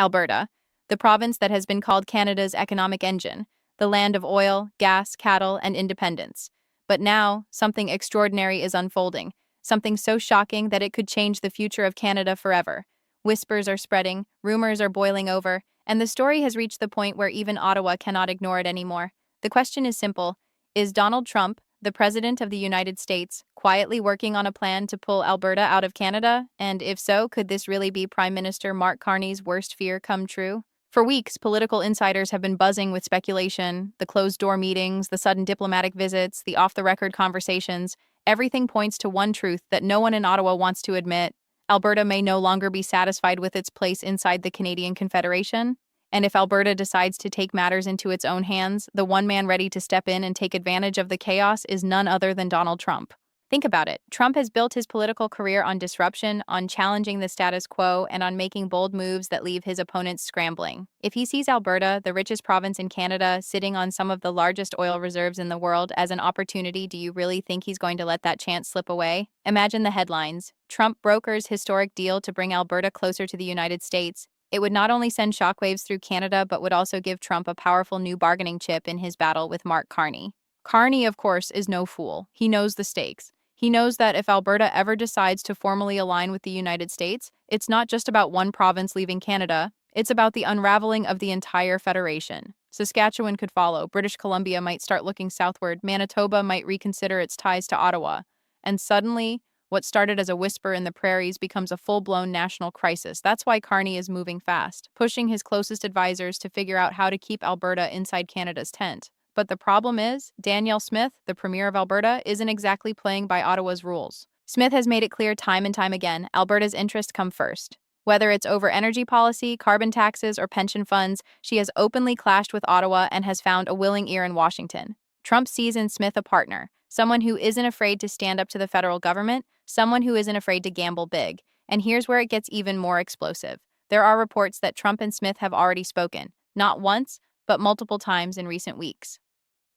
Alberta, the province that has been called Canada's economic engine, the land of oil, gas, cattle, and independence. But now, something extraordinary is unfolding, something so shocking that it could change the future of Canada forever. Whispers are spreading, rumors are boiling over, and the story has reached the point where even Ottawa cannot ignore it anymore. The question is simple: is Donald Trump, the President of the United States, quietly working on a plan to pull Alberta out of Canada? And if so, could this really be Prime Minister Mark Carney's worst fear come true? For weeks, political insiders have been buzzing with speculation: the closed-door meetings, the sudden diplomatic visits, the off-the-record conversations. Everything points to one truth that no one in Ottawa wants to admit: Alberta may no longer be satisfied with its place inside the Canadian Confederation. And if Alberta decides to take matters into its own hands, the one man ready to step in and take advantage of the chaos is none other than Donald Trump. Think about it. Trump has built his political career on disruption, on challenging the status quo, and on making bold moves that leave his opponents scrambling. If he sees Alberta, the richest province in Canada, sitting on some of the largest oil reserves in the world, as an opportunity, do you really think he's going to let that chance slip away? Imagine the headlines: Trump brokers historic deal to bring Alberta closer to the United States. It would not only send shockwaves through Canada, but would also give Trump a powerful new bargaining chip in his battle with Mark Carney. Carney, of course, is no fool. He knows the stakes. He knows that if Alberta ever decides to formally align with the United States, it's not just about one province leaving Canada, it's about the unraveling of the entire federation. Saskatchewan could follow, British Columbia might start looking southward, Manitoba might reconsider its ties to Ottawa. And suddenly, what started as a whisper in the prairies becomes a full-blown national crisis. That's why Carney is moving fast, pushing his closest advisors to figure out how to keep Alberta inside Canada's tent. But the problem is, Danielle Smith, the Premier of Alberta, isn't exactly playing by Ottawa's rules. Smith has made it clear time and time again, Alberta's interests come first. Whether it's over energy policy, carbon taxes, or pension funds, she has openly clashed with Ottawa and has found a willing ear in Washington. Trump sees in Smith a partner, someone who isn't afraid to stand up to the federal government, someone who isn't afraid to gamble big. And here's where it gets even more explosive. There are reports that Trump and Smith have already spoken, not once, but multiple times in recent weeks.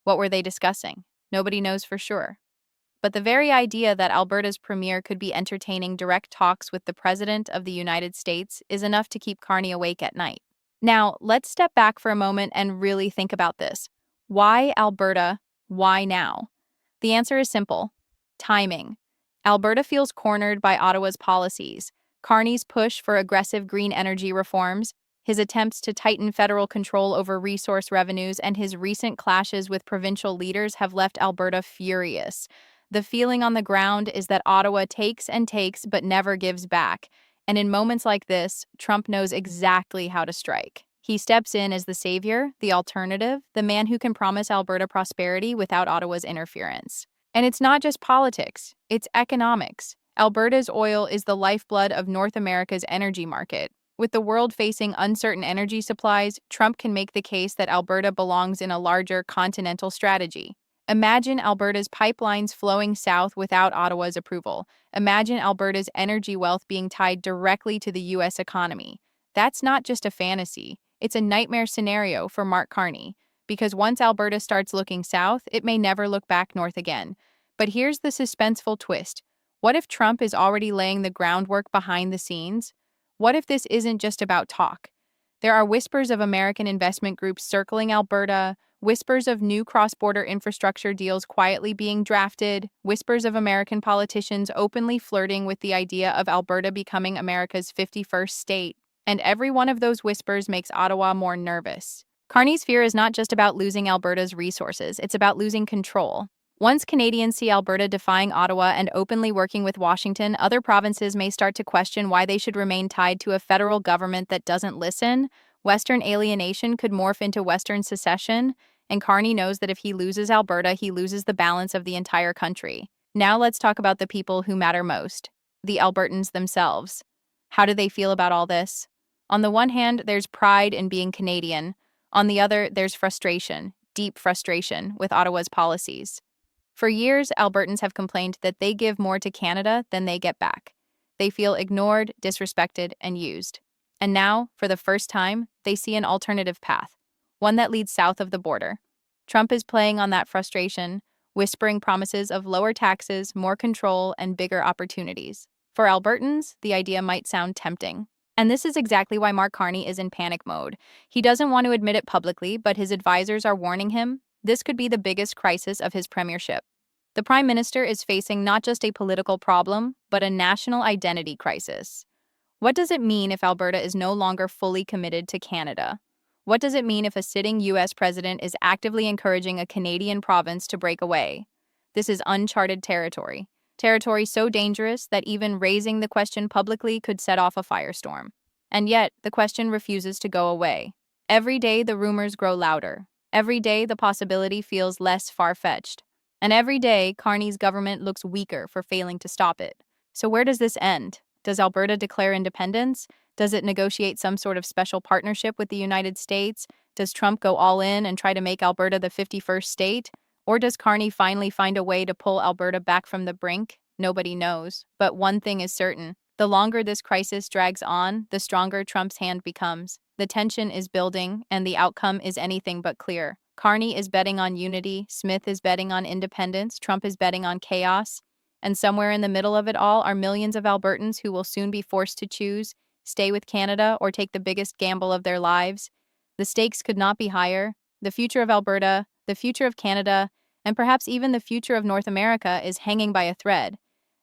What were they discussing? Nobody knows for sure. But the very idea that Alberta's premier could be entertaining direct talks with the President of the United States is enough to keep Carney awake at night. Now, let's step back for a moment and really think about this. Why Alberta? Why now? The answer is simple: timing. Alberta feels cornered by Ottawa's policies. Carney's push for aggressive green energy reforms, his attempts to tighten federal control over resource revenues, and his recent clashes with provincial leaders have left Alberta furious. The feeling on the ground is that Ottawa takes and takes but never gives back. And in moments like this, Trump knows exactly how to strike. He steps in as the savior, the alternative, the man who can promise Alberta prosperity without Ottawa's interference. And it's not just politics, it's economics. Alberta's oil is the lifeblood of North America's energy market. With the world facing uncertain energy supplies, Trump can make the case that Alberta belongs in a larger continental strategy. Imagine Alberta's pipelines flowing south without Ottawa's approval. Imagine Alberta's energy wealth being tied directly to the U.S. economy. That's not just a fantasy. It's a nightmare scenario for Mark Carney. Because once Alberta starts looking south, it may never look back north again. But here's the suspenseful twist. What if Trump is already laying the groundwork behind the scenes? What if this isn't just about talk? There are whispers of American investment groups circling Alberta, whispers of new cross-border infrastructure deals quietly being drafted, whispers of American politicians openly flirting with the idea of Alberta becoming America's 51st state. And every one of those whispers makes Ottawa more nervous. Carney's fear is not just about losing Alberta's resources, it's about losing control. Once Canadians see Alberta defying Ottawa and openly working with Washington, other provinces may start to question why they should remain tied to a federal government that doesn't listen. Western alienation could morph into Western secession, and Carney knows that if he loses Alberta, he loses the balance of the entire country. Now let's talk about the people who matter most, the Albertans themselves. How do they feel about all this? On the one hand, there's pride in being Canadian. On the other, there's frustration, deep frustration, with Ottawa's policies. For years, Albertans have complained that they give more to Canada than they get back. They feel ignored, disrespected, and used. And now, for the first time, they see an alternative path, one that leads south of the border. Trump is playing on that frustration, whispering promises of lower taxes, more control, and bigger opportunities. For Albertans, the idea might sound tempting. And this is exactly why Mark Carney is in panic mode. He doesn't want to admit it publicly, but his advisors are warning him this could be the biggest crisis of his premiership. The Prime Minister is facing not just a political problem, but a national identity crisis. What does it mean if Alberta is no longer fully committed to Canada? What does it mean if a sitting U.S. president is actively encouraging a Canadian province to break away? This is uncharted territory, territory so dangerous that even raising the question publicly could set off a firestorm. And yet, the question refuses to go away. Every day, the rumors grow louder. Every day, the possibility feels less far-fetched. And every day, Carney's government looks weaker for failing to stop it. So where does this end? Does Alberta declare independence? Does it negotiate some sort of special partnership with the United States? Does Trump go all in and try to make Alberta the 51st state? Or does Carney finally find a way to pull Alberta back from the brink? Nobody knows. But one thing is certain. The longer this crisis drags on, the stronger Trump's hand becomes. The tension is building, and the outcome is anything but clear. Carney is betting on unity, Smith is betting on independence, Trump is betting on chaos. And somewhere in the middle of it all are millions of Albertans who will soon be forced to choose, stay with Canada or take the biggest gamble of their lives. The stakes could not be higher. The future of Alberta, the future of Canada, and perhaps even the future of North America is hanging by a thread.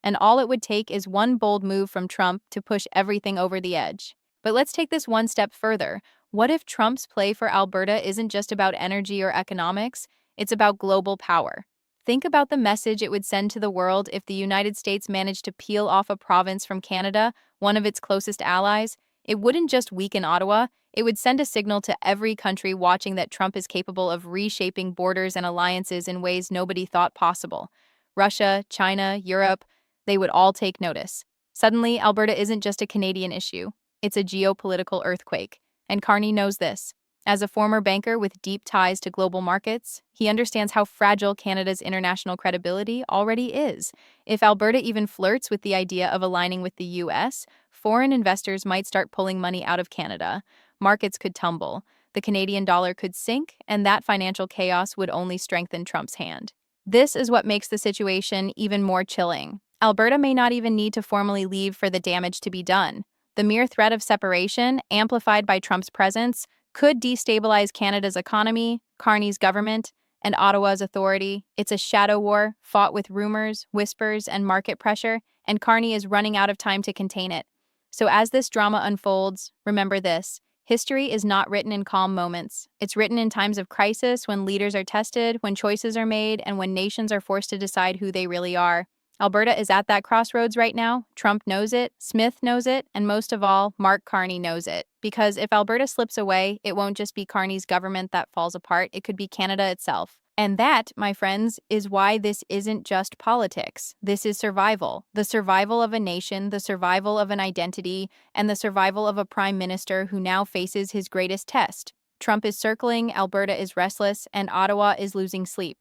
And all it would take is one bold move from Trump to push everything over the edge. But let's take this one step further. What if Trump's play for Alberta isn't just about energy or economics? It's about global power. Think about the message it would send to the world if the United States managed to peel off a province from Canada, one of its closest allies. It wouldn't just weaken Ottawa, it would send a signal to every country watching that Trump is capable of reshaping borders and alliances in ways nobody thought possible. Russia, China, Europe, they would all take notice. Suddenly, Alberta isn't just a Canadian issue. It's a geopolitical earthquake. And Carney knows this. As a former banker with deep ties to global markets, he understands how fragile Canada's international credibility already is. If Alberta even flirts with the idea of aligning with the US, foreign investors might start pulling money out of Canada. Markets could tumble, the Canadian dollar could sink, and that financial chaos would only strengthen Trump's hand. This is what makes the situation even more chilling. Alberta may not even need to formally leave for the damage to be done. The mere threat of separation, amplified by Trump's presence, could destabilize Canada's economy, Carney's government, and Ottawa's authority. It's a shadow war, fought with rumors, whispers, and market pressure, and Carney is running out of time to contain it. So as this drama unfolds, remember this. History is not written in calm moments. It's written in times of crisis, when leaders are tested, when choices are made, and when nations are forced to decide who they really are. Alberta is at that crossroads right now. Trump knows it, Smith knows it, and most of all, Mark Carney knows it. Because if Alberta slips away, it won't just be Carney's government that falls apart, it could be Canada itself. And that, my friends, is why this isn't just politics. This is survival. The survival of a nation, the survival of an identity, and the survival of a prime minister who now faces his greatest test. Trump is circling, Alberta is restless, and Ottawa is losing sleep.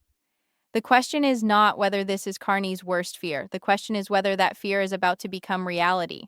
The question is not whether this is Carney's worst fear. The question is whether that fear is about to become reality.